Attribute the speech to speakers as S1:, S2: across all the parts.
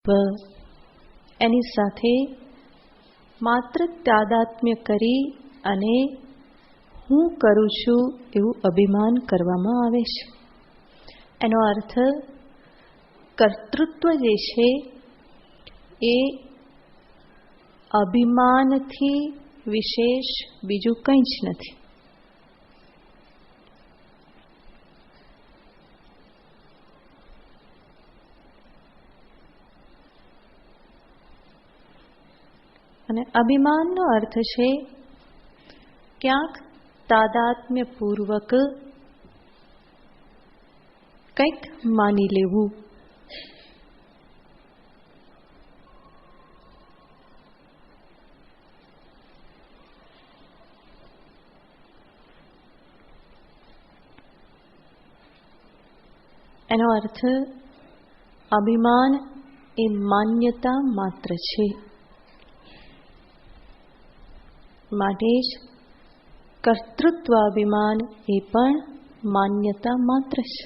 S1: એની સાથે માત્ર તાદાત્મ્ય કરી અને હું કરું છું એવું અભિમાન કરવામાં આવે છે. એનો અર્થ કર્તૃત્વ જે છે એ અભિમાનથી વિશેષ બીજું કંઈ જ નથી. અને અભિમાનનો અર્થ છે ક્યાંક તાદાત્મ્યપૂર્વક કંઈક માની લેવું. એનો અર્થ અભિમાન એ માન્યતા માત્ર છે. માટે જ કર્તૃત્વાભિમાન એ પણ માન્યતા માત્ર છે.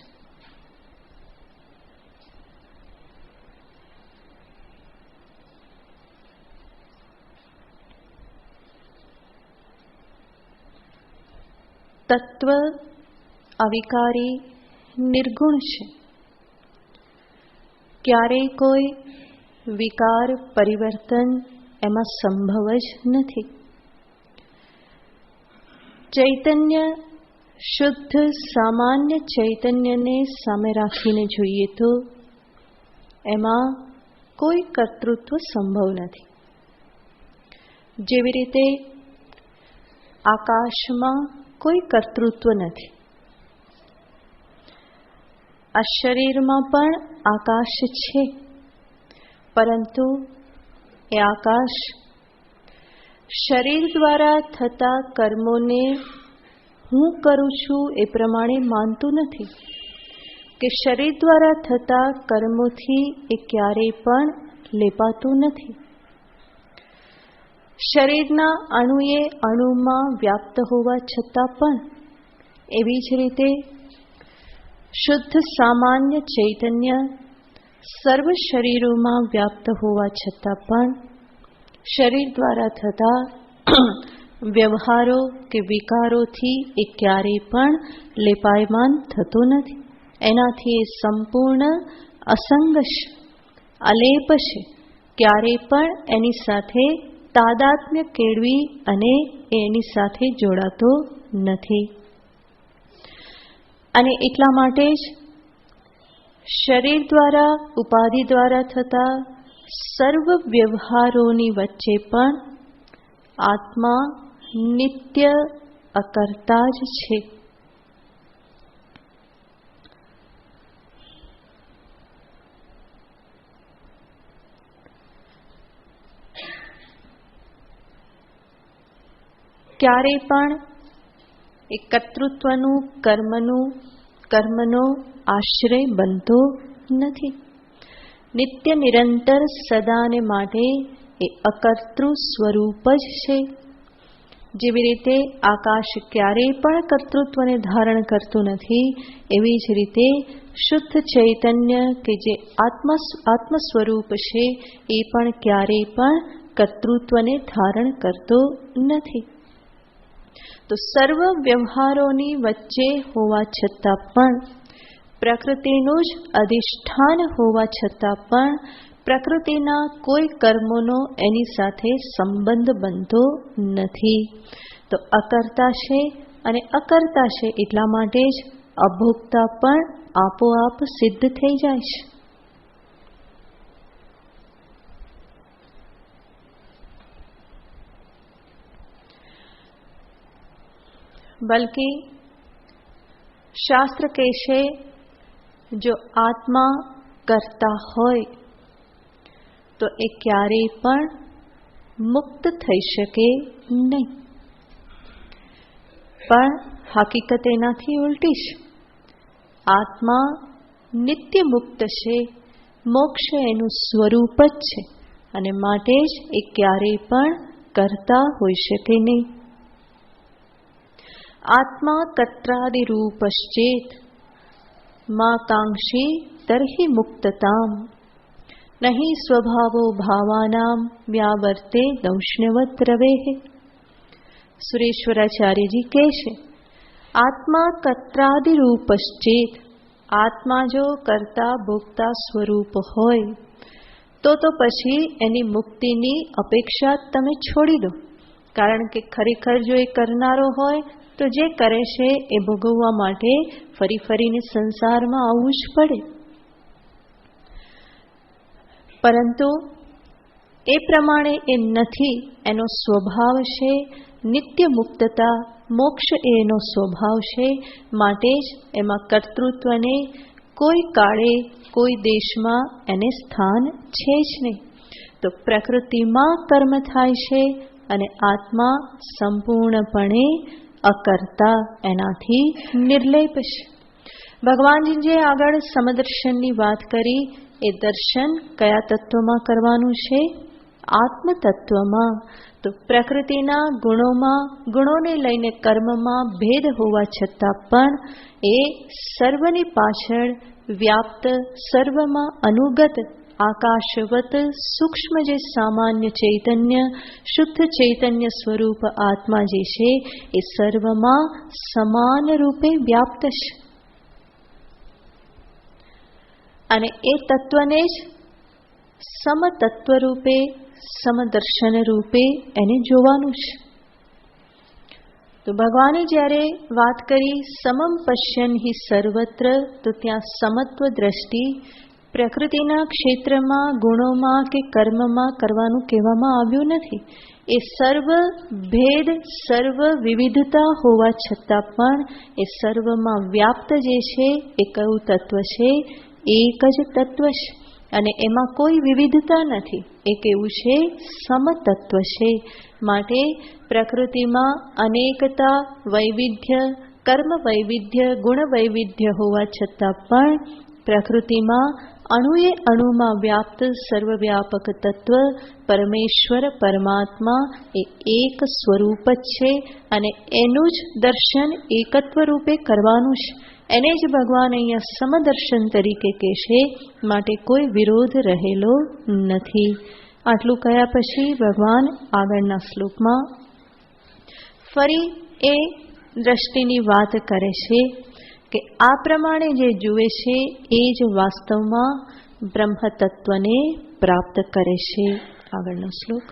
S1: તત્વ અવિકારી નિર્ગુણ છે. ક્યારેય કોઈ વિકાર પરિવર્તન એમાં સંભવ જ નથી. ચૈતન્ય શુદ્ધ સામાન્ય ચૈતન્યને સામે રાખીને જોઈએ તો એમાં કોઈ કર્તૃત્વ સંભવ નથી. જેવી રીતે આકાશમાં કોઈ કર્તૃત્વ નથી. આ શરીરમાં પણ આકાશ છે, પરંતુ એ આકાશ શરીર દ્વારા થતા કર્મોને હું કરું છું એ પ્રમાણે માનતું નથી કે શરીર દ્વારા થતા કર્મોથી એ ક્યારેય પણ લેપાતું નથી. શરીરના અણુએ અણુમાં વ્યાપ્ત હોવા છતાં પણ એવી જ રીતે શુદ્ધ સામાન્ય ચૈતન્ય સર્વ શરીરોમાં વ્યાપ્ત હોવા છતાં પણ શરીર દ્વારા થતા વ્યવહારો કે વિકારોથી એ ક્યારેય પણ લેપાયમાન થતું નથી. એનાથી એ સંપૂર્ણ અસંગ છે, અલેપ છે. ક્યારેય પણ એની સાથે તાદાત્મ્ય કેળવી અને એની સાથે જોડાતો નથી. અને એટલા માટે જ શરીર દ્વારા ઉપાધિ દ્વારા થતા સર્વ વ્યવહારોની વચ્ચે પણ આત્મા નિત્ય અકર્તા જ છે. ક્યારેય પણ એ કર્તૃત્વનું કર્મનો આશ્રય બનતો નથી. નિત્ય નિરંતર સદાને માટે એ અકર્તૃ સ્વરૂપ જ છે. જેવી રીતે આકાશ ક્યારેય પણ કર્તૃત્વને ધારણ કરતું નથી, એવી જ રીતે શુદ્ધ ચૈતન્ય કે જે આત્મ સ્વરૂપ છે એ પણ ક્યારેય પણ કર્તૃત્વને ધારણ કરતો નથી. તો સર્વ વ્યવહારોની વચ્ચે હોવા છતાં પણ પ્રકૃતિનું જ અધિષ્ઠાન હોવા છતાં પણ પ્રકૃતિના કોઈ કર્મોનો એની સાથે સંબંધ બનતો નથી. તો અકર્તા છે અને અકર્તા છે એટલા માટે જ અભોક્તા પણ આપોઆપ સિદ્ધ થઈ જાય છે. બલ્કि શાસ્ત્ર કહેશે જો આત્મા કરતા હોય તો એ ક્યારેય પણ મુક્ત થઈ શકે નહીં. પણ હકીકત એનાથી ઉલટી છે. આત્મા નિત્ય મુક્ત છે, મોક્ષ એનું સ્વરૂપ જ છે અને માટે જ એ ક્યારેય પણ કરતા હોઈ શકે નહીં. આત્મા કર્ત્રાદિ રૂપશ્ચેત માં કાંક્ષી તર્હિ મુક્તતામ નહીં સ્વભાવો ભાવાનામ વ્યાવર્તે દંષ્ણવત રવેહ. સુરેશ્વરાચાર્યજી કહે છે, આત્મા કર્તાદિરૂપશ્ચેત, આત્મા જો કરતા ભોગતા સ્વરૂપ હોય તો પછી એની મુક્તિની અપેક્ષા તમે છોડી દો. કારણ કે ખરેખર જો એ કરનારો હોય તો જે કરે છે એ ભોગવવા માટે ફરી ફરીને સંસારમાં આવવું જ પડે. પરંતુ એ પ્રમાણે એ નથી, એનો સ્વભાવ છે નિત્ય મુક્તતા, મોક્ષ એનો સ્વભાવ છે. માટે જ એમાં કર્તૃત્વને કોઈ કાળે કોઈ દેશમાં એને સ્થાન છે જ નહીં. તો પ્રકૃતિમાં કર્મ થાય છે અને આત્મા સંપૂર્ણપણે અકર્તા, એનાથી નિર્લેપ છે. ભગવાનજી જે આગળ સમદર્શનની વાત કરી, એ દર્શન કયા તત્વમાં કરવાનું છે? આત્મ તત્વમાં. તો પ્રકૃતિના ગુણોમાં, ગુણોને લઈને કર્મમાં ભેદ હોવા છતાં પણ એ સર્વની પાછળ વ્યાપ્ત, સર્વમાં અનુગત, આકાશવત સૂક્ષ્મ જે સામાન્ય ચૈતન્ય, શુદ્ધ ચૈતન્ય સ્વરૂપ આત્મા જે છે એ સર્વમાં સમાન રૂપે વ્યાપ્ત છે. અને એ તત્વને જ સમતત્વ રૂપે, સમદર્શન રૂપે એને જોવાનું છે. તો ભગવાને જ્યારે વાત કરી સમમ પશ્યન હિ સર્વત્ર, તો ત્યાં સમત્વ દ્રષ્ટિ પ્રકૃતિના ક્ષેત્રમાં, ગુણોમાં કે કર્મમાં કરવાનું કહેવામાં આવ્યું નથી. એ સર્વ ભેદ, સર્વ વિવિધતા હોવા છતાં પણ એ સર્વમાં વ્યાપ્ત જે છે એ કયું તત્વ છે? એક જ તત્વ છે. અને એમાં કોઈ વિવિધતા નથી. એ કેવું છે? સમતત્વ છે. માટે પ્રકૃતિમાં અનેકતા, વૈવિધ્ય, કર્મ વૈવિધ્ય, ગુણ વૈવિધ્ય હોવા છતાં પણ પ્રકૃતિમાં અણુએ અણુમાં વ્યાપ્ત સર્વવ્યાપક તત્વ પરમેશ્વર પરમાત્મા એ એક સ્વરૂપ જ છે. અને એનું જ દર્શન એકત્વ રૂપે કરવાનું છે. એને જ ભગવાન અહીંયા સમદર્શન તરીકે કહેશે. માટે કોઈ વિરોધ રહેલો નથી. આટલું કહ્યા પછી ભગવાન આગળના શ્લોકમાં ફરી એ દ્રષ્ટિની વાત કરે છે કે આ પ્રમાણે જે જુએ છે એ જ વાસ્તવમાં બ્રહ્મ તત્વને પ્રાપ્ત કરે છે. આગળનો શ્લોક.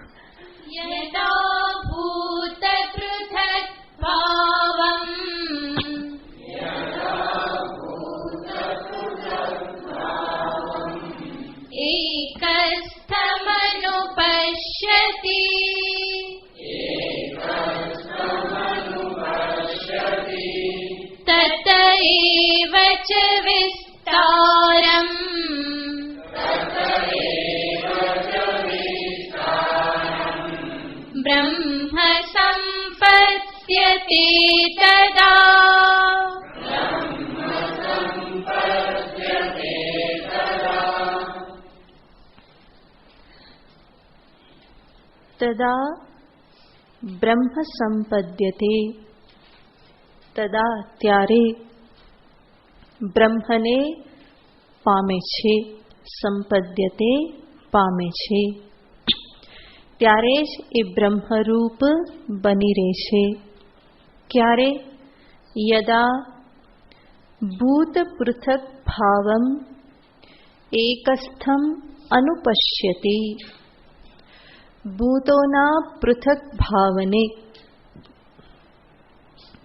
S2: યદા ભૂત પૃથક ભાવમ એકસ્થમનુપશ્યતિ તત એવ ચ વિસ્તારમ બ્રહ્મ સંપદ્યતે તદા.
S1: તદા બ્રહ્મ સંપદ્યતે, તદા ત્યારે બ્રહ્મને પામે છે, સંપદ્યતે પામે છે, ત્યારે જ એ બ્રહ્મરૂપ બની રહેશે. ક્યારે? યદા ભૂત પૃથક ભાવમ એકસ્થમ અનુપશ્યતિ. ભૂતોના પૃથક ભાવને,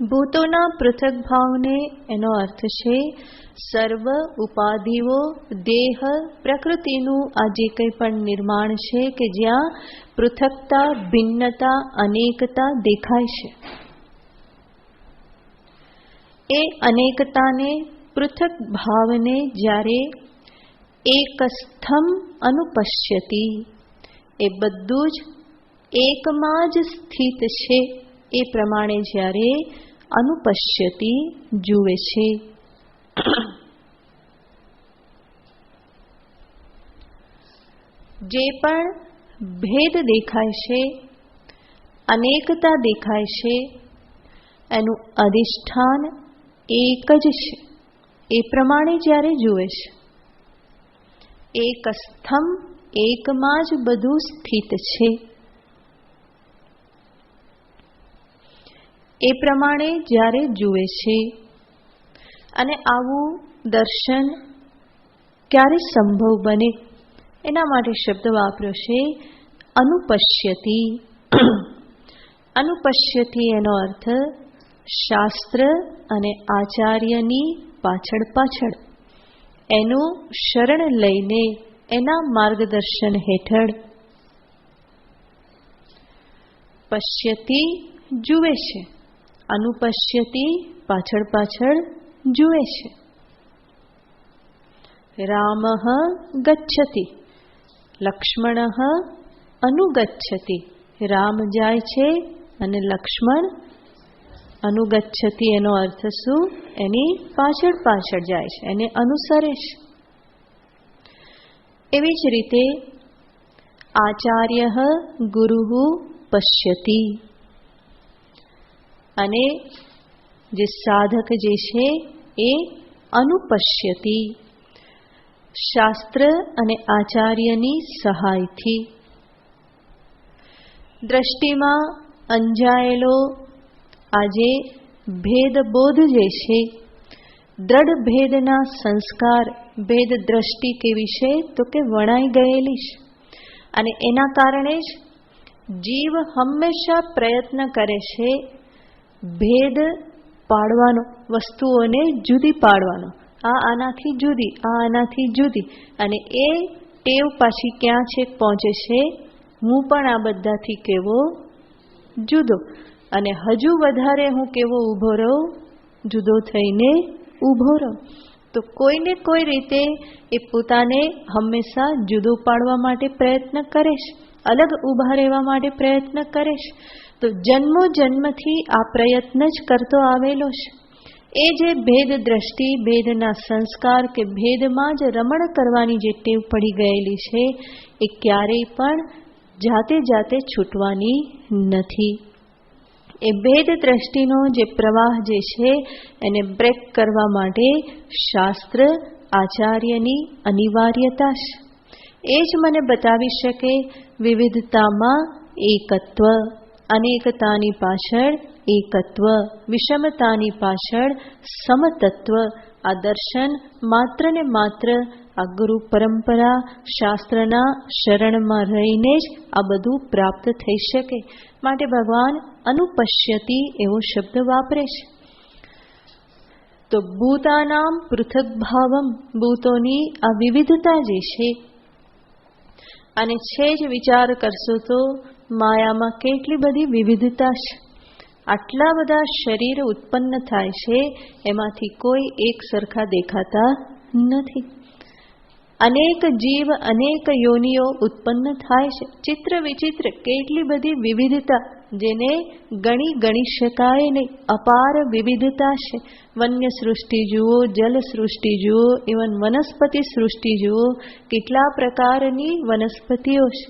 S1: ભૂતોના પૃથક ભાવને એનો અર્થ છે સર્વ ઉપાધિઓ, દેહ, પ્રકૃતિનું આ જે કંઈ પણ નિર્માણ છે કે જ્યાં પૃથકતા, ભિન્નતા, અનેકતા દેખાય છે. એ અનેકતાને, પૃથક ભાવને જ્યારે એકસ્થમ અનુપશ્યતિ, એ બધું જ એકમાં જ સ્થિત છે એ પ્રમાણે જ્યારે અનુપશ્યતિ જુએ છે. જે પણ ભેદ દેખાય છે, અનેકતા દેખાય છે, એનું અધિષ્ઠાન એક જ છે એ પ્રમાણે જ્યારે જુએ છે. એકસ્થમ એકમાં જ બધું સ્થિત છે. એ પ્રમાણે જ્યારે જુએ છે, અને આવું દર્શન ક્યારે સંભવ બને એના માટે શબ્દ વાપર્યો છે અનુપશ્યતિ. અનુપશ્યતિ એનો અર્થ શાસ્ત્ર અને આચાર્યની પાછળ પાછળ એનું શરણ લઈને એના માર્ગદર્શન હેઠળ. પશ્યતિ જુએ છે, અનુપશ્યતિ પાછળ પાછળ જુએ છે. રામઃ ગચ્છતિ લક્ષ્મણઃ અનુગચ્છતિ. રામ જાય છે અને લક્ષ્મણ અનુગચ્છતિ. એનો અર્થ શું? એની પાછળ પાછળ જાય છે, એને અનુસરે છે. એવી જ રીતે આચાર્ય ગુરુ પશ્યતિ. અને જે સાધક જે છે એ અનુપશ્યતિ, શાસ્ત્ર અને આચાર્યની સહાયથી. દ્રષ્ટિમાં અંજાયેલો આજે ભેદબોધ જે છે, દ્રઢ ભેદના સંસ્કાર, ભેદ દ્રષ્ટિ કેવી છે તો કે વણાઈ ગયેલી છે. અને એના કારણે જ જીવ હંમેશા પ્રયત્ન કરે છે ભેદ પાડવાનો, વસ્તુઓને જુદી પાડવાનો. આ આનાથી જુદી, આ આનાથી જુદી. અને એ ટેવ પાછી ક્યાં છેક પહોંચે છે? હું પણ આ બધાથી કેવો જુદો, અને હજુ વધારે હું કેવો ઊભો રહું? જુદો થઈને ઊભો રહું. તો કોઈને કોઈ રીતે એ પોતાને હંમેશા જુદો પાડવા માટે પ્રયત્ન કરે છે, અલગ ઊભા રહેવા માટે પ્રયત્ન કરે છે. તો જન્મો જન્મથી આ પ્રયત્ન જ કરતો આવેલો છે. એ જે ભેદ દ્રષ્ટિ, ભેદના સંસ્કાર કે ભેદમાં જ રમણ કરવાની જે ટેવ પડી ગયેલી છે, એ ક્યારેય પણ જાતે જાતે છૂટવાની નથી. એ ભેદ દ્રષ્ટિનો જે પ્રવાહ જે છે એને બ્રેક કરવા માટે શાસ્ત્ર આચાર્યની અનિવાર્યતા છે. એ જ મને બતાવી શકે વિવિધતામાં એકત્વ, અનેકતાની પાછળ એકત્વ, વિષમતાની પાછળ સમતત્વ. આ દર્શન માત્ર ને માત્ર આ ગુરુ પરંપરા, શાસ્ત્રના શરણમાં રહીને જ આ બધું પ્રાપ્ત થઈ શકે. માટે ભગવાન અનુપશ્યતિ એવો શબ્દ વાપરે છે. તો ભૂતાનામ પૃથક ભાવમ, ભૂતોની આ વિવિધતા જે છે, અને છે જ વિચાર કરશો તો માયામાં કેટલી બધી વિવિધતા છે. આટલા બધા શરીર ઉત્પન્ન થાય છે, એમાંથી કોઈ એક સરખા દેખાતા નથી. અનેક જીવ, અનેક યોનિઓ ઉત્પન્ન થાય છે. ચિત્ર વિચિત્ર કેટલી બધી વિવિધતા, જેને ગણી શકાય નહીં. અપાર વિવિધતા છે. વન્ય સૃષ્ટિ જુઓ, જલ સૃષ્ટિ જુઓ, ઇવન વનસ્પતિ સૃષ્ટિ જુઓ, કેટલા પ્રકારની વનસ્પતિઓ છે.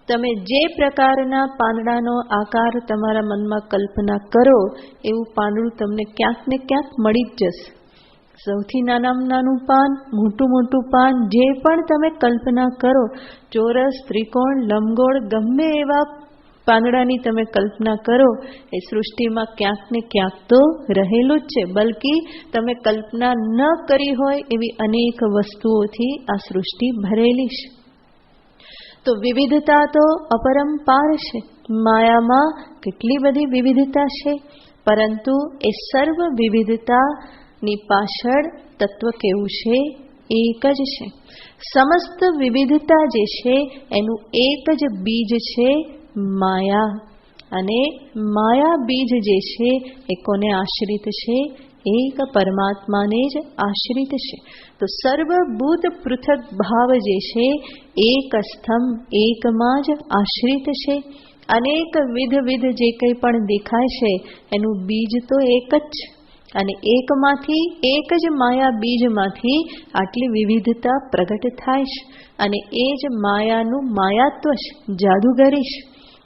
S1: તમે જે પ્રકારના પાંદડાનો આકાર તમારા મનમાં કલ્પના કરો, એવું પાંદડું તમને ક્યાંક ને ક્યાંક મળી જ જશે. સૌથી નાનામાં નાનું પાન, મોટું મોટું પાન, જે પણ તમે કલ્પના કરો, ચોરસ, ત્રિકોણ, લંબગોળ, ગમે એવા પાંદડાની તમે કલ્પના કરો, એ સૃષ્ટિમાં ક્યાંક ને ક્યાંક તો રહેલું જ છે. બલકી તમે કલ્પના ન કરી હોય એવી અનેક વસ્તુઓથી આ સૃષ્ટિ ભરેલી છે. તો વિવિધતા તો અપરંપાર છે. માયામાં કેટલી બધી વિવિધતા છે, પરંતુ એ સર્વ વિવિધતાની પાછળ તત્વ કેવું છે? એક જ છે. સમસ્ત વિવિધતા જે છે એનું એક જ બીજ છે, માયા. અને માયા બીજ જે છે એ કોને આશ્રિત છે? એક પરમાત્માને જ આશ્રિત છે. તો સર્વભૂત પૃથક ભાવ જે છે એક સ્તંભ, એકમાં જ આશ્રિત છે. અનેક વિધ જે કંઈ પણ દેખાય છે એનું બીજ તો એક જ છે. અને એકમાંથી, એક જ માયા બીજમાંથી આટલી વિવિધતા પ્રગટ થાય છે. અને એ જ માયાનું માયાત્વ છે, જાદુગરી છે.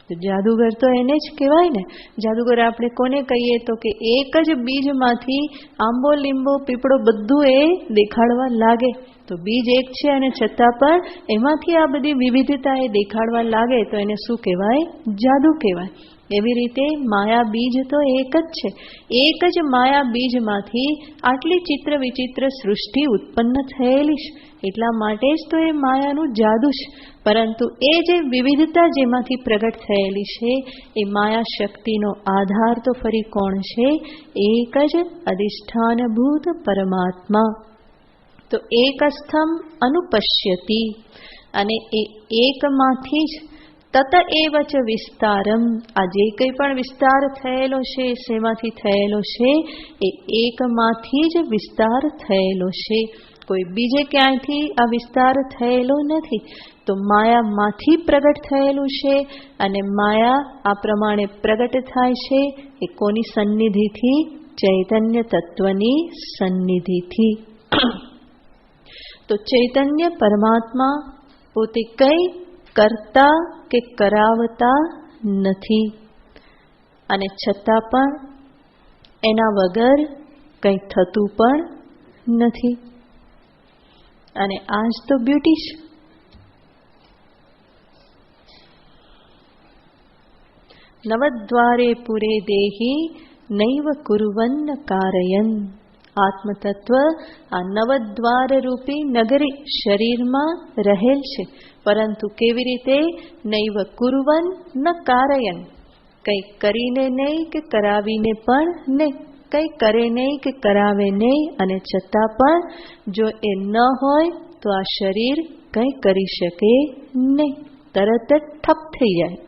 S1: તો જાદુગર તો એને જ કહેવાય ને. જાદુગર આપણે કોને કહીએ તો કે એક જ બીજમાંથી આંબો લીંબો પીપળો બધું એ દેખાડવા લાગે. તો બીજ એક છે અને છતાં પણ એમાંથી આ બધી વિવિધતા એ દેખાડવા લાગે તો એને શું કહેવાય? જાદુ કહેવાય. એવી રીતે માયા બીજ તો એક જ છે. એક જ માયા બીજમાંથી આટલી ચિત્ર વિચિત્ર સૃષ્ટિ ઉત્પન્ન થયેલી છે. એટલા માટે જ તો એ માયાનું જાદુ છે. પરંતુ એ જે વિવિધતા જેમાંથી પ્રગટ થયેલી છે એ માયા શક્તિનો આધાર તો ફરી કોણ છે? એક જ અધિષ્ઠાનભૂત પરમાત્મા. તો એકસ્થમ અનુપશ્યતિ, અને એ એકમાંથી જ તત એવ ચ વિસ્તારમ, આ જે કંઈ પણ વિસ્તાર થયેલો છે શેમાંથી થયેલો છે? એ એકમાંથી જ વિસ્તાર થયેલો છે. કોઈ બીજે ક્યાંયથી આ વિસ્તાર થયેલો નથી. તો માયામાંથી પ્રગટ થયેલું છે. અને માયા આ પ્રમાણે પ્રગટ થાય છે એ કોની સન્નિધિથી? ચૈતન્ય તત્વની સન્નિધિથી. તો ચૈતન્ય પરમાત્મા પોતે કંઈ કરતા કે કરાવતા નથી, અને છતાં પણ એના વગર કંઈ થતું પણ નથી. અને આ જ તો બ્યુટી છે. નવદ્વારે પુરે દેહી નૈવ કુર્વન્ન કારયન. આત્મતત્વ આ નવદ્વાર રૂપી નગરી શરીરમાં રહેલ છે, પરંતુ કેવી રીતે? નૈવ કુર્વન ન કારયન, કંઈ કરીને નહીં કે કરાવીને પણ નહીં. કંઈ કરે નહીં કે કરાવે નહીં, અને છતાં પણ જો એ ન હોય તો આ શરીર કંઈ કરી શકે નહીં, તરત જ ઠપ થઈ જાય.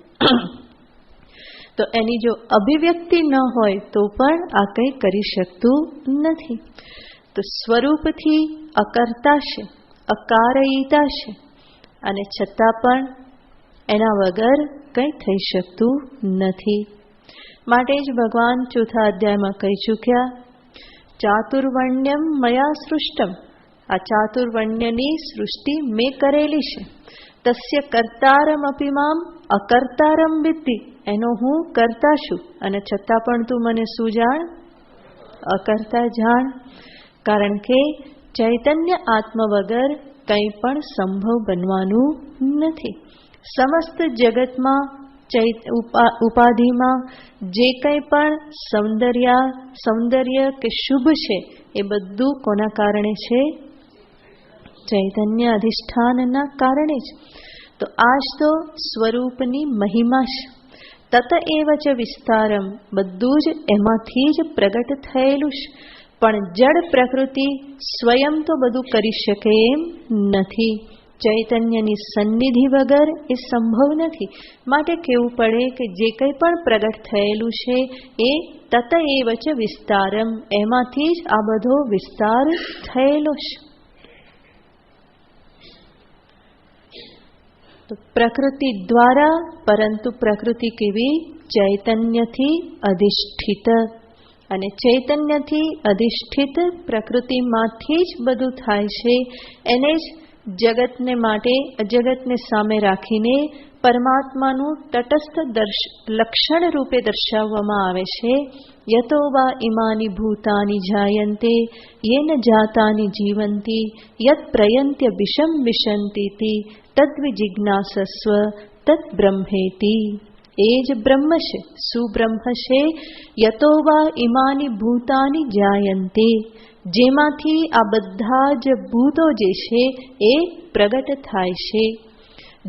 S1: તો એની જો અભિવ્યક્તિ ન હોય તો પણ આ કંઈ કરી શકતું નથી. તો સ્વરૂપથી અકર્તા છે, અકારયિતા છે, અને છતાં પણ એના વગર કંઈ થઈ શકતું નથી. માટે જ ભગવાન ચોથા અધ્યાયમાં કહી ચૂક્યા, ચાતુર્વર્ણ્યમ મયા સૃષ્ટમ. આ ચાતુર્વર્ણ્યની સૃષ્ટિ મેં કરેલી છે. તસ્ય કર્તારમ અપી મામ અકર્તારમ વિદ્ધિ. એનો હું કરતા છું, અને છતાં પણ તું મને શું જાણ? અકર્તા જાણ. કારણ કે ચૈતન્ય આત્મ વગર કંઈ પણ સંભવ બનવાનું નથી. સમસ્ત જગતમાં ઉપાધિમાં જે કંઈ પણ સૌંદર્ય કે શુભ છે એ બધું કોના કારણે છે? ચૈતન્ય અધિષ્ઠાનના કારણે જ. તો આ જ તો સ્વરૂપની મહિમા છે. તત એવ ચ વિસ્તારમ, બધું જ એમાંથી જ પ્રગટ થયેલું છે. પણ જડ પ્રકૃતિ સ્વયં તો બધું કરી શકે એમ નથી. ચૈતન્યની સન્નિધિ વગર એ સંભવ નથી. માટે કહેવું પડે કે જે કંઈ પણ પ્રગટ થયેલું છે એ તત એવ ચ વિસ્તારમ, એમાંથી જ આ બધો વિસ્તાર થયેલો છે. તો પ્રકૃતિ દ્વારા, પરંતુ પ્રકૃતિ કેવી? ચૈતન્યથી અધિષ્ઠિત. અને ચૈતન્યથી અધિષ્ઠિત પ્રકૃતિમાંથી જ બધું થાય છે. એને જ જગતને માટે, જગતને સામે રાખીને પરમાત્માનું તટસ્થ લક્ષણ રૂપે દર્શાવવામાં આવે છે. યતો વા ઇમાની ભૂતાની જાયન્તે યેન જાતાની જીવંતી યત પ્રયંત્ય વિષમ વિશંતીતિ તદ્વિજિજ્ઞાસસ્વ તદ બ્રહ્મેતિ. એ જ બ્રહ્મ છે. શું બ્રહ્મ છે? યતો વા ઇમાની ભૂતાની જાયન્તે, જેમાંથી આ બધા જ ભૂતો જે છે એ પ્રગટ થાય છે,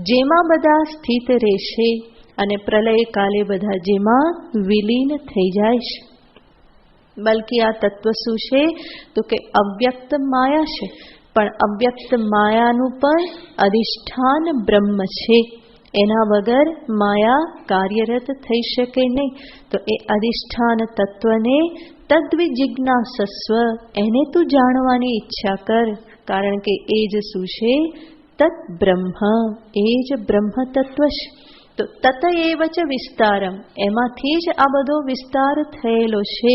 S1: જેમાં બધા સ્થિત રહેશે, અને પ્રલય કાલે બધા જેમાં વિલીન થઈ જાય છે. બલકી આ તત્વ શું છે? તો કે અવ્યક્ત માયા છે. પણ અવ્યક્ત માયાનું પણ અધિષ્ઠાન બ્રહ્મ છે. એના વગર માયા કાર્યરત થઈ શકે નહીં. તો એ અધિષ્ઠાન તત્વને તદ્વિજિજ્ઞાસસ્વ, એને તું જાણવાની ઈચ્છા કર. કારણ કે એ જ શું છે? તત્ બ્રહ્મ, એ જ બ્રહ્મ તત્વ છે. તો તત એવ ચ વિસ્તારમ, એમાંથી જ આ બધો વિસ્તાર થયેલો છે.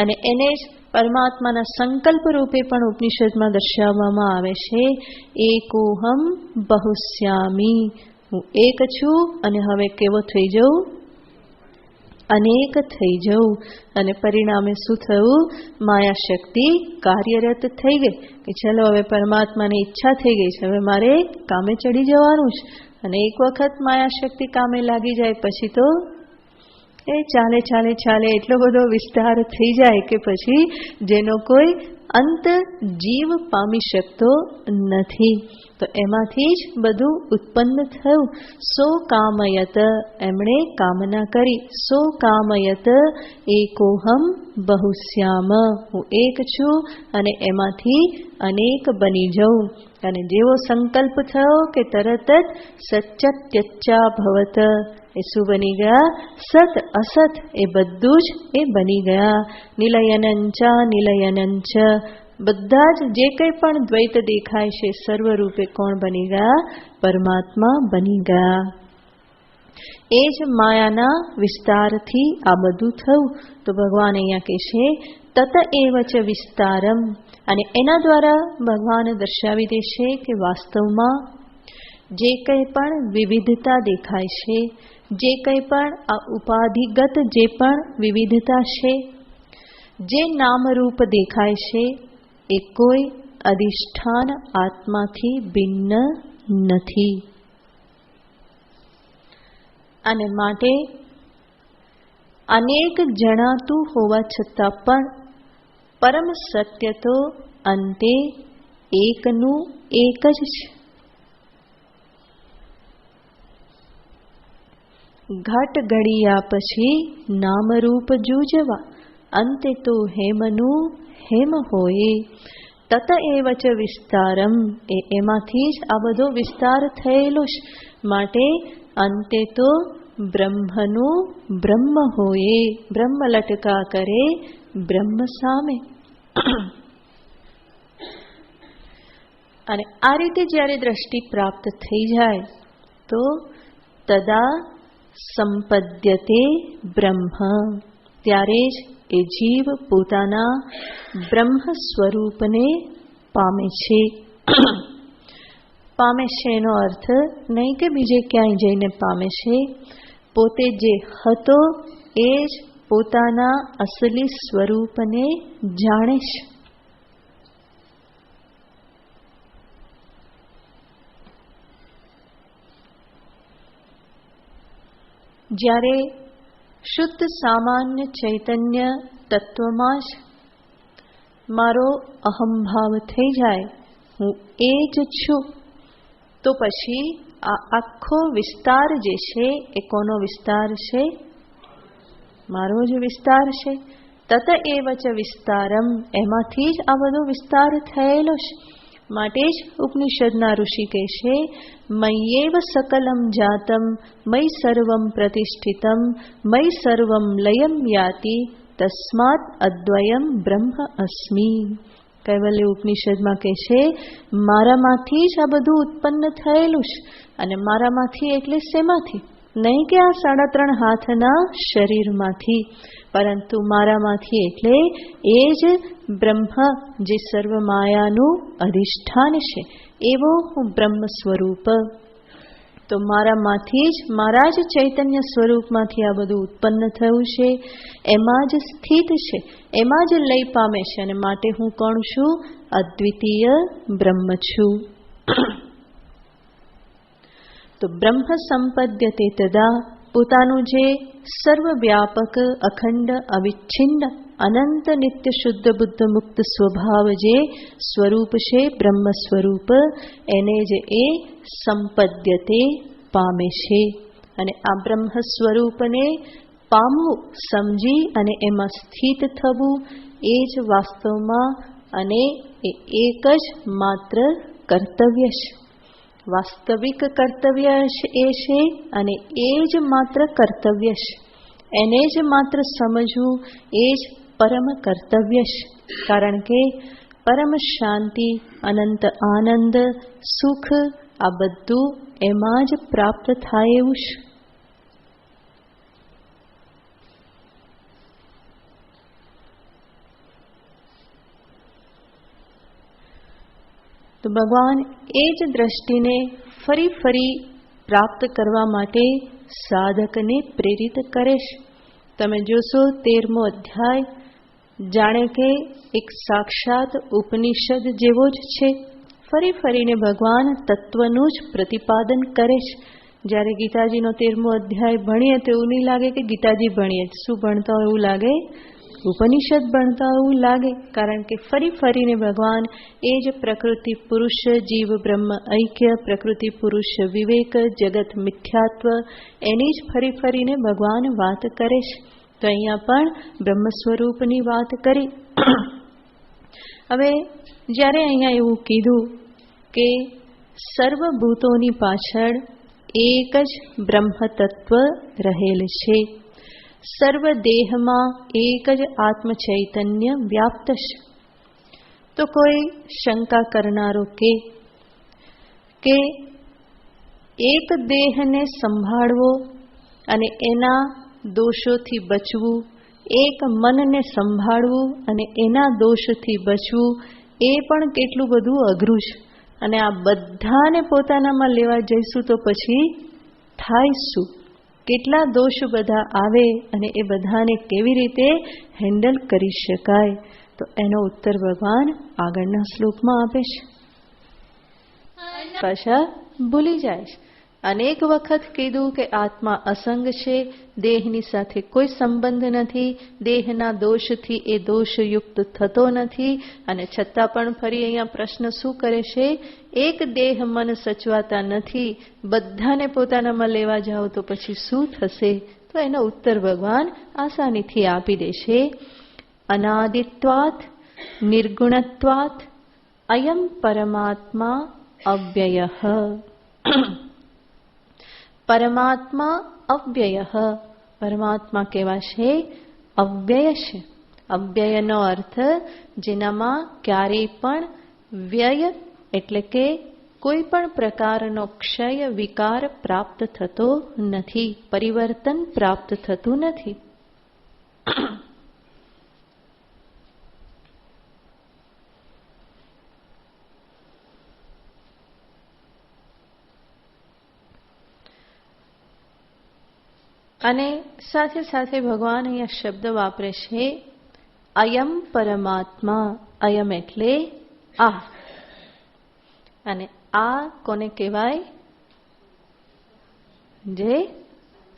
S1: અને એને જ પરમાત્માના સંકલ્પ રૂપે પણ ઉપનિષદમાં દર્શાવવામાં આવે છે. એકોહમ બહુશ્યામી, હું એક છું અને હવે કેવો થઈ જવું? અનેક થઈ જવું. અને પરિણામે શું થયું? માયા શક્તિ કાર્યરત થઈ ગઈ કે ચલો હવે પરમાત્માની ઈચ્છા થઈ ગઈ છે, હવે મારે કામે ચડી જવાનું છે. અને એક વખત માયા શક્તિ કામે લાગી જાય પછી તો એ ચાલે ચાલે ચાલે એટલો બધો વિસ્તાર થઈ જાય કે પછી જેનો કોઈ અંત જીવ પામી શકતો નથી. તો એમાંથી જ બધું ઉત્પન્ન થયું. સો કામયત, એમણે કામના કરી. સો કામયત એકોહમ બહુશ્યામ, હું એક છું અને એમાંથી અનેક બની જાઉં. અને જેવો સંકલ્પ થયો કે તરત જ સચ્ચત્યચ્ચા ભવત, એ શું બની ગયા? સત અસત એ બધું જ એ બની ગયા. નિલયનંચા નિલયનંચ, બધા જ જે કંઈ પણ દ્વૈત દેખાય છે સર્વરૂપે કોણ બની ગયા? પરમાત્મા બની ગયા. એ જ માયાના વિસ્તારથી આ બધું થયું. તો ભગવાન અહીંયા કહે છે તત એવ ચ વિસ્તારમ, અને એના દ્વારા ભગવાન દર્શાવી દે છે કે વાસ્તવમાં જે કંઈ પણ વિવિધતા દેખાય છે, જે કંઈ પણ આ ઉપાધિગત જે પણ વિવિધતા છે, જે નામરૂપ દેખાય છે, એ કોઈ અધિષ્ઠાન આત્માથી ભિન્ન નથી. અને માટે અનેક જણાતું હોવા છતાં પણ પરમ સત્ય તો અંતે એકનું એક જ છે. ઘટ ઘડિયા પછી નામરૂપ જૂજવા, અંતે તો હેમનું હેમ હોય. તત એવ ચ વિસ્તારમ, એમાંથી જ આ બધો વિસ્તાર થયેલો છે. માટે અંતે તો બ્રહ્મનું બ્રહ્મ હોય. બ્રહ્મ લટકા કરે બ્રહ્મ સામે. અને આ રીતે જ્યારે દ્રષ્ટિ પ્રાપ્ત થઈ જાય તો તદા સંપદ્યતે બ્રહ્મ, ત્યારે જ એ જીવ પોતાના બ્રહ્મ સ્વરૂપને પામે છે. પામે છે એનો અર્થ નહીં કે બીજે ક્યાંય જઈને પામે છે, પોતે જે હતો એ જ પોતાના અસલી સ્વરૂપને જાણે છે. જ્યારે શુદ્ધ સામાન્ય ચૈતન્ય તત્વમાં જ મારો અહંભાવ થઈ જાય, હું એ જ છું, તો પછી આ આખો વિસ્તાર જે છે એ કોનો વિસ્તાર છે? મારો જ વિસ્તાર છે. તત એવ ચ વિસ્તારમ, એમાંથી જ આ બધો વિસ્તાર થયેલો છે. માટે જ ઉપનિષદના ઋષિ કહે છે મય્યેવ સકલમ જાતમ મય્ સર્વમ પ્રતિષ્ઠિતમ મય્ સર્વમ લયમ યાતિ તસ્માત અદ્વયમ બ્રહ્મ અસ્મિ. કૈવલ્ય ઉપનિષદમાં કહે છે મારામાંથી જ આ બધું ઉત્પન્ન થયેલું છે. અને મારામાંથી એટલે શેમાંથી? નહીં કે આ 3.5 હાથના શરીરમાંથી, પરંતુ મારામાંથી એટલે એ જ બ્રહ્મ જે સર્વ માયાનું અધિષ્ઠાન છે, એવો હું બ્રહ્મ સ્વરૂપ. તો મારામાંથી જ, મારા જ ચૈતન્ય સ્વરૂપમાંથી આ બધું ઉત્પન્ન થયું છે, એમાં જ સ્થિત છે, એમાં જ લય પામે છે. અને માટે હું કોણ છું? અદ્વિતીય બ્રહ્મ છું. તો બ્રહ્મ સંપદ્યતે તદા, પોતાનું જે સર્વવ્યાપક અખંડ અવિચ્છિન્ન અનંત નિત્ય શુદ્ધ બુદ્ધ મુક્ત સ્વભાવ જે સ્વરૂપ છે, બ્રહ્મ સ્વરૂપ, એને જ એ સંપદ્યતે પામે છે. અને આ બ્રહ્મ સ્વરૂપને પામવું, સમજી અને એમાં સ્થિત થવું, એ જ વાસ્તવમાં અને એ એક જ માત્ર કર્તવ્ય છે. વાસ્તવિક કર્તવ્ય એ છે અને એ જ માત્ર કર્તવ્ય છે. એને જ માત્ર સમજવું એ જ પરમ કર્તવ્ય છે. કારણ કે પરમ શાંતિ, અનંત આનંદ, સુખ આ બધું એમાં જ પ્રાપ્ત થાય એવું છે. તો ભગવાન એ જ દ્રષ્ટિને ફરી ફરી પ્રાપ્ત કરવા માટે સાધકને પ્રેરિત કરે છે. તમે જોશો 13મો અધ્યાય જાણે કે એક સાક્ષાત ઉપનિષદ જેવો જ છે. ફરી ફરીને ભગવાન તત્વનું જ પ્રતિપાદન કરે છે. જ્યારે ગીતાજીનો 13મો અધ્યાય ભણીએ તો એવું નહીં લાગે કે ગીતાજી ભણીએ, શું ભણતા હોય એવું લાગે, ઉપનિષદ ભણતા એવું લાગે. કારણ કે ફરી ફરીને ભગવાન એ જ પ્રકૃતિ પુરુષ જીવ બ્રહ્મ ઐક્ય, પ્રકૃતિ પુરુષ વિવેક, જગત મિથ્યાત્વ, એની જ ફરી ફરીને ભગવાન વાત કરે છે. તો અહીંયા પણ બ્રહ્મ સ્વરૂપની વાત કરી. હવે જ્યારે અહીંયા એવું કીધું કે સર્વભૂતોની પાછળ એક જ બ્રહ્મ તત્વ રહેલ છે, સર્વ દેહમાં એક જ આત્મ ચૈતન્ય વ્યાપ્ત છે, તો કોઈ શંકા કરનારો કે એક દેહને સંભાળવો અને એના દોષોથી બચવું, એક મનને સંભાળવું અને એના દોષથી બચવું, એ પણ કેટલું બધું અઘરું છે. અને આ બધાને પોતાનામાં લેવા જઈશું તો પછી થાય શું? કેટલા દોષ બધા આવે અને એ બધાને કેવી રીતે હેન્ડલ કરી શકાય? તો એનો ઉત્તર ભગવાન આગળના શ્લોકમાં આપે છે. પાછા ભૂલી જાય છે. અનેક વખત કીધું કે આત્મા અસંગ છે, દેહની સાથે કોઈ સંબંધ નથી, દેહના દોષથી એ દોષયુક્ત થતો નથી. અને છતાં પણ ફરી અહીંયા પ્રશ્ન શું કરે છે? એક દેહ મન સચવાતા નથી, બધાને પોતાનામાં લેવા જાઓ તો પછી શું થશે? તો એનો ઉત્તર ભગવાન આસાનીથી આપી દેશે. અનાદિત્વાત નિર્ગુણત્વાત અયમ પરમાત્મા અવ્યયઃ. પરમાત્મા અવ્યય. પરમાત્મા કેવા છે? અવ્યય છે. અવ્યયનો અર્થ જેનામાં ક્યારેય પણ વ્યય એટલે કે કોઈ પણ પ્રકારનો ક્ષય વિકાર પ્રાપ્ત થતો નથી, પરિવર્તન પ્રાપ્ત થતું નથી. અને સાથે સાથે ભગવાન અહીંયા શબ્દ વાપરે છે અયમ પરમાત્મા. અયમ એટલે આ. અને આ કોને કહેવાય? જે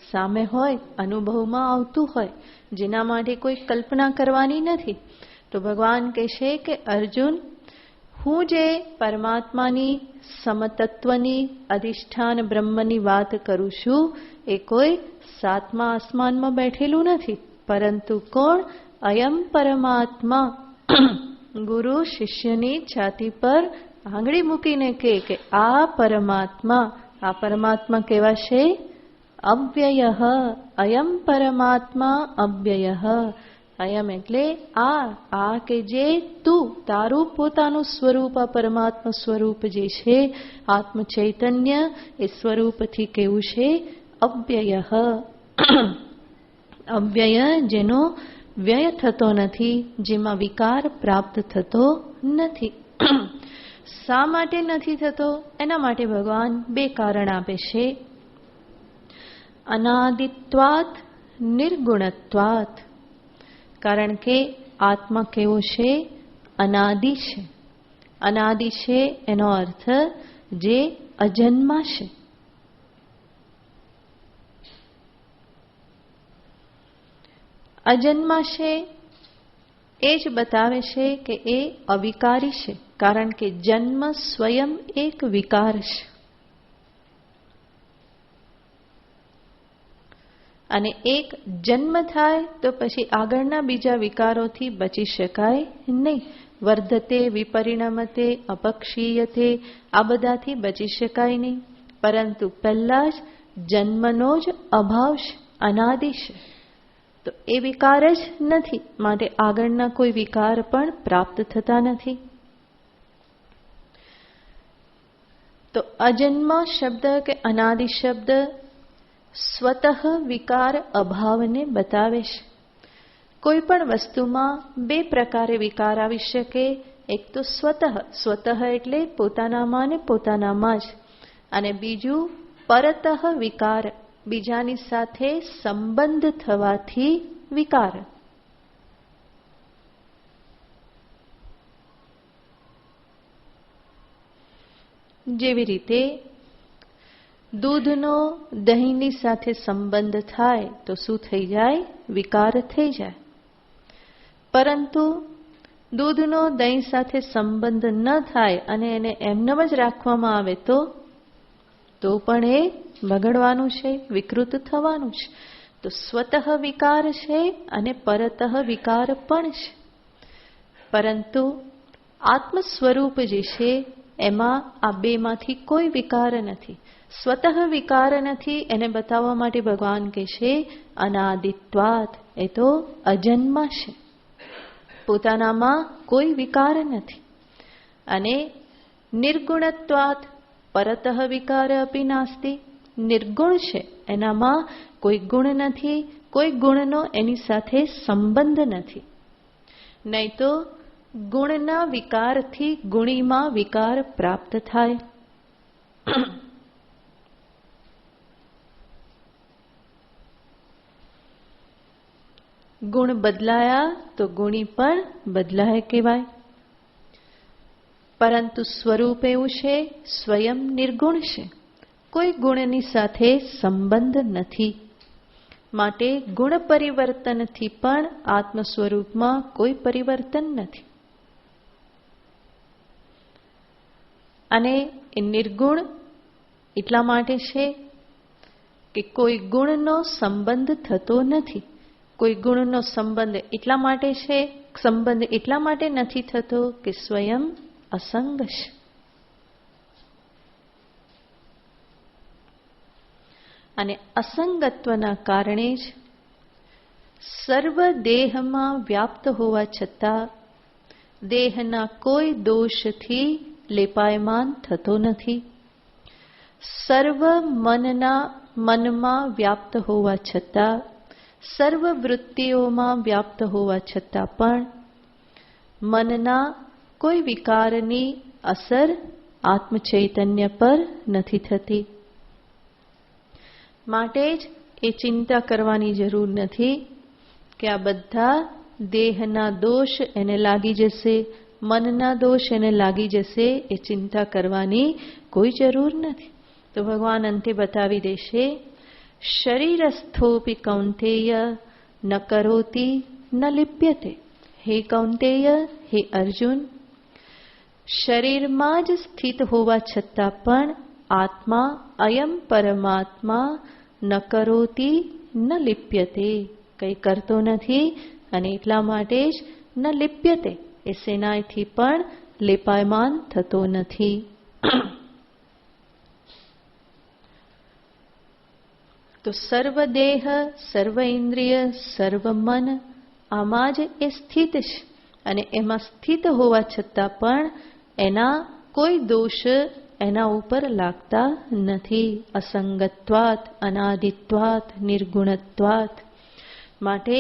S1: સામે હોય, અનુભવમાં આવતું હોય, જેના માટે કોઈ કલ્પના કરવાની નથી. તો ભગવાન કહે છે કે અર્જુન, હું જે પરમાત્માની સમતત્વની અધિષ્ઠાન બ્રહ્મની વાત કરું છું એ કોઈ સાતમા આસમાનમાં બેઠેલું નથી, પરંતુ કોણ? અયમ પરમાત્મા. ગુરુ શિષ્યની છાતી પર આંગળી મૂકીને કહે કે આ પરમાત્મા કેવા છે? અવ્યયઃ. અયમ પરમાત્મા અવ્યયઃ. અયમ એટલે આ કે જે તું તારું પોતાનું સ્વરૂપ, આ પરમાત્મા સ્વરૂપ જે છે, આત્મ ચૈતન્ય, એ સ્વરૂપથી કેવું છે? અવ્યયઃ. અવ્યય જેનો વ્યય થતો નથી, જેમાં વિકાર પ્રાપ્ત થતો નથી. શા માટે નથી થતો? એના માટે ભગવાન બે કારણ આપે છે. અનાદિત્વાત નિર્ગુણત્વાત. કારણ કે આત્મા કેવો છે? અનાદિ છે. અનાદિ છે એનો અર્થ જે અજન્મા છે. અજન્મા છે એ જ બતાવે છે કે એ અવિકારી છે, કારણ કે જન્મ સ્વયં એક વિકાર છે. અને એક જન્મ થાય તો પછી આગળના બીજા વિકારોથી બચી શકાય નહીં. વર્ધતે, વિપરિણમતે, અપક્ષીયતે, આ બધાથી બચી શકાય નહીં. પરંતુ પહેલા જ જન્મનો જ અભાવ છે, અનાદિ છે. તો એ વિકાર જ નથી, માટે આગળના કોઈ વિકાર પણ પ્રાપ્ત થતા નથી. તો અજન્મ શબ્દ કે અનાદિ શબ્દ સ્વતઃ વિકાર અભાવને બતાવે છે. કોઈ પણ વસ્તુમાં બે પ્રકારે વિકાર આવી શકે. એક તો સ્વતઃ એટલે પોતાનામાં ને પોતાનામાં જ, અને બીજું પરતઃ વિકાર, બીજાની સાથે સંબંધ થવાથી વિકાર. જેવી રીતે દૂધનો દહીંની સાથે સંબંધ થાય તો શું થઈ જાય? વિકાર થઈ જાય. પરંતુ દૂધનો દહીં સાથે સંબંધ ન થાય અને એને એમનેમ જ રાખવામાં આવે તો પણ એ બગડવાનું છે, વિકૃત થવાનું છે. તો સ્વતઃ વિકાર છે અને પરતઃ વિકાર પણ છે. પરંતુ આત્મ સ્વરૂપ જે છે એમાં આ બેમાંથી કોઈ વિકાર નથી. સ્વતઃ વિકાર નથી એને બતાવવા માટે ભગવાન કહે છે અનાદિત્વાત, એ તો અજન્મા છે, પોતાનામાં કોઈ વિકાર નથી. અને નિર્ગુણત્વાત પરતઃ વિકાર અપી નાસ્તિ, નિર્ગુણ છે, એનામાં કોઈ ગુણ નથી, કોઈ ગુણનો એની સાથે સંબંધ નથી. નહીં તો ગુણના વિકારથી ગુણીમાં વિકાર પ્રાપ્ત થાય. ગુણ બદલાયા તો ગુણી પણ બદલાય કહેવાય. પરંતુ સ્વરૂપ એવું છે, સ્વયં નિર્ગુણ છે, કોઈ ગુણની સાથે સંબંધ નથી. માટે ગુણ પરિવર્તનથી પણ આત્મ સ્વરૂપમાં કોઈ પરિવર્તન નથી. અને એ નિર્ગુણ એટલા માટે છે કે કોઈ ગુણનો સંબંધ થતો નથી. કોઈ ગુણનો સંબંધ એટલા માટે નથી થતો કે સ્વયં અસંગ છે. અને અસંગત્વના કારણે જ સર્વ દેહમાં વ્યાપ્ત હોવા છતાં દેહના કોઈ દોષથી લેપાયમાન થતો નથી. સર્વ મનમાં વ્યાપ્ત હોવા છતાં, સર્વ વૃત્તિઓમાં વ્યાપ્ત હોવા છતાં પણ મનના કોઈ વિકારની અસર આત્મચૈતન્ય પર નથી થતી. માટે જ એ ચિંતા કરવાની જરૂર નથી કે આ બધા દેહના દોષ એને લાગી જશે, મનના દોષ એને લાગી જશે. એ ચિંતા કરવાની કોઈ જરૂર નથી. તો ભગવાન અંતે બતાવી દેશે, શરીરસ્થોપી કૌંતેય ન કરોતિ ન લિપ્યતે. હે કૌંતેય, હે અર્જુન, શરીરમાં જ સ્થિત હોવા છતાં પણ આત્મા અયમ પરમાત્મા ન કરોતિ ન લિપ્યતે, કંઈ કરતો નથી. અને એટલા માટે જ ન લિપ્યતે, એ સેનાથી પણ લેપાયમાન થતો નથી. તો સર્વ દેહ, સર્વ ઇન્દ્રિય, સર્વ મન આમાં જ એ સ્થિત છે. અને એમાં સ્થિત હોવા છતાં પણ એના કોઈ દોષ એના ઉપર લાગતા નથી. અસંગત્વાત, અનાદિત્વાત, નિર્ગુણત્વાત. માટે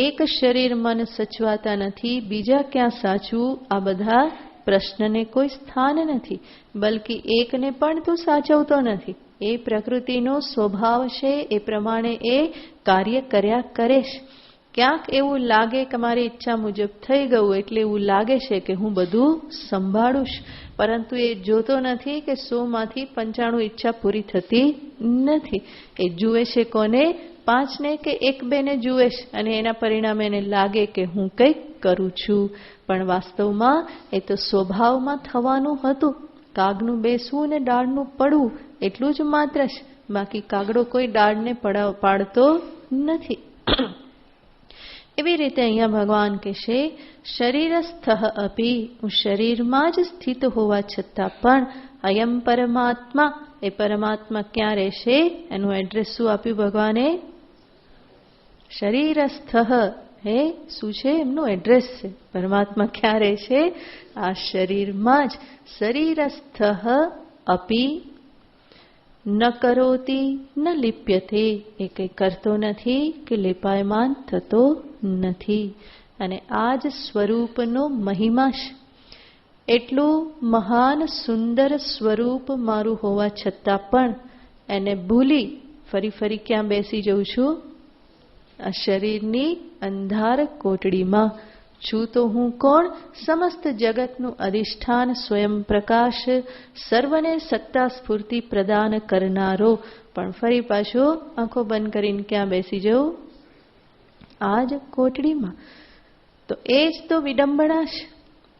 S1: એક શરીર મન સચવાતા નથી, બીજા ક્યાં સાચવું, આ બધા પ્રશ્નને કોઈ સ્થાન નથી. બલકી એકને પણ તું સાચવતો નથી. એ પ્રકૃતિનો સ્વભાવ છે, એ પ્રમાણે એ કાર્ય કર્યા કરે છે. ક્યાંક એવું લાગે કે મારી ઈચ્છા મુજબ થઈ ગયું એટલે એવું લાગે છે કે હું બધું સંભાળું છું. પરંતુ એ જોતો નથી કે 100માંથી 95 ઈચ્છા પૂરી થતી નથી. એ જુએ છે કોને? 5ને કે 1-2ને જુએ છે. અને એના પરિણામે એને લાગે કે હું કંઈક કરું છું. પણ વાસ્તવમાં એ તો સ્વભાવમાં થવાનું હતું. કાગનું બેસવું ને ડાળનું પડવું એટલું જ માત્ર છે. બાકી કાગડો કોઈ ડાળને પાડતો નથી. એવી રીતે અહીંયા ભગવાન કહેશે, શરીરસ્થ અપી, હું શરીરમાં જ સ્થિત હોવા છતાં પણ અયમ પરમાત્મા, એ પરમાત્મા ક્યાં રહેશે? એનું એડ્રેસ શું આપ્યું ભગવાને? શરીરસ્થ. હે શું છે? એમનું એડ્રેસ છે. પરમાત્મા ક્યાં રહેશે? આ શરીરમાં જ. શરીરસ્થ અપી ન કરોતિ ન લિપ્યતે, એ કંઈ કરતો નથી કે લેપાયમાન થતો નથી. અને આ જ સ્વરૂપનો મહિમા છે. એટલું મહાન સુંદર સ્વરૂપ મારું હોવા છતાં પણ એને ભૂલી ફરી ફરી ક્યાં બેસી જઉં છું? આ શરીરની અંધાર કોટડીમાં. છું તો હું કોણ? સમસ્ત જગતનું અધિષ્ઠાન, સ્વયં પ્રકાશ, સર્વને સત્તા સ્ફૂર્તિ પ્રદાન કરનારો. પણ ફરી પાછો આંખો બંધ કરીને ક્યાં બેસી જવું? આ જ કોટડીમાં. તો એ જ તો વિડંબણા છે.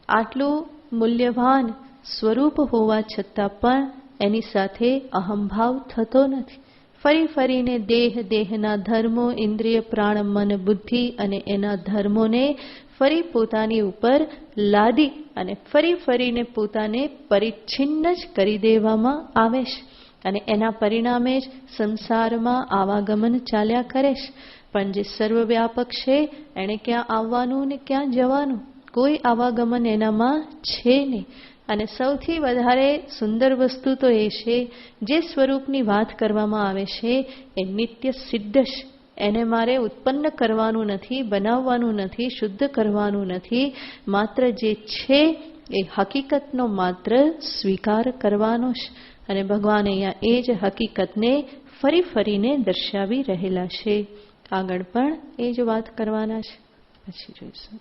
S1: આટલું મૂલ્યવાન સ્વરૂપ હોવા છતાં પણ એની સાથે અહંભાવ થતો નથી. ફરી ફરીને દેહના ધર્મો, ઇન્દ્રિય, પ્રાણ, મન, બુદ્ધિ અને એના ધર્મોને ફરી પોતાની ઉપર લાદી અને ફરી ફરીને પોતાને પરિચ્છિન્ન જ કરી દેવામાં આવે છે. અને એના પરિણામે જ સંસારમાં આવાગમન ચાલ્યા કરે છે. પણ જે સર્વવ્યાપક છે એણે ક્યાં આવવાનું ને ક્યાં જવાનું? કોઈ આવાગમન એનામાં છે નહીં. અને સૌથી વધારે સુંદર વસ્તુ તો એ છે, જે સ્વરૂપની વાત કરવામાં આવે છે એ નિત્ય સિદ્ધ છે. એને મારે ઉત્પન્ન કરવાનું નથી, બનાવવાનું નથી, શુદ્ધ કરવાનું નથી. માત્ર જે છે એ હકીકતનો માત્ર સ્વીકાર કરવાનો છે. અને ભગવાન અહીંયા એ જ હકીકતને ફરી ફરીને દર્શાવી રહેલા છે. આગળ પણ એ જ વાત કરવાના છે. પછી જોઈશું.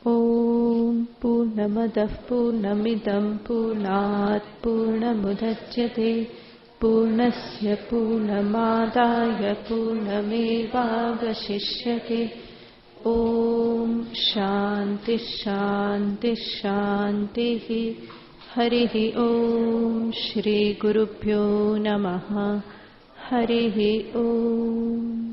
S1: ઓમ પૂર્ણમદઃ પૂર્ણમિદં પૂર્ણાત પૂર્ણમુદચ્યતે પૂર્ણસ્ય પૂર્ણમાદાય પૂર્ણમેવાવશિષ્યતે. ઓમ શાંતિ શાંતિ શાંતિ. હરિ ઓમ શ્રી ગુરુભ્યો નમઃ. હરિ ઓમ.